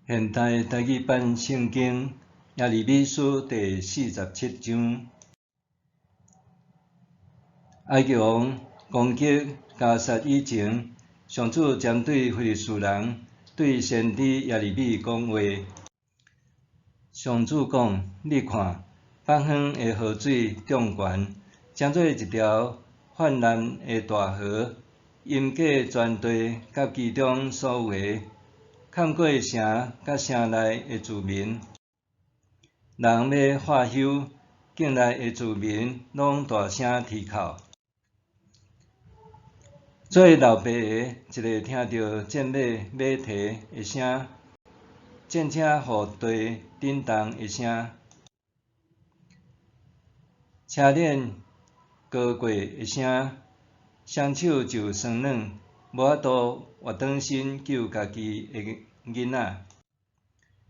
现代台语版圣经耶利米书第47章。埃及王攻击加萨以前，上主针对非利士人对先知耶利米讲话。上主讲：你看，北方的河水涨悬，将做一条泛滥的大河，淹过全地甲其中所有的。看过城甲城内的居民，人要化休，境内的居民拢大声啼哭。做老爸的一个听到战马马蹄的声，战车互地震动的声，车轮高过的声，双手就酸软，无法度活转身救家己的囡仔。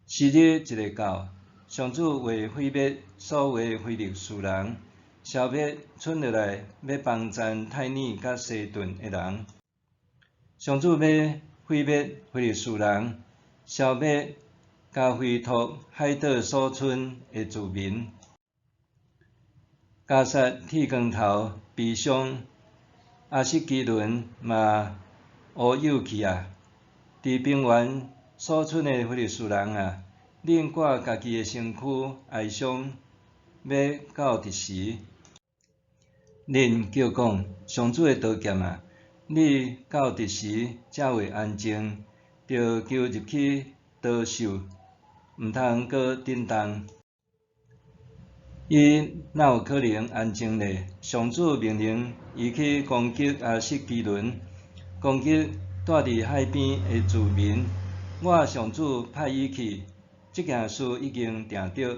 时日一个到，上主为毁灭所有非利士人，消灭剩落来要帮赞太尼甲西顿的人。上主要毁灭非利士人，消灭甲回托海岛所剩的居民。加萨铁光头悲伤，阿什基伦嘛乌有去啊！伫平原所剩的非利士人啊，恁挂家己的身躯哀伤，要到佇时？恁叫讲上主的刀剑啊！你到佇时才会安静？着求入去刀手，毋通阁震动。伊哪有可能安静呢？上主命令伊去攻击阿什基伦，攻击住伫海边的居民。我上主派伊去，这件事已经定着。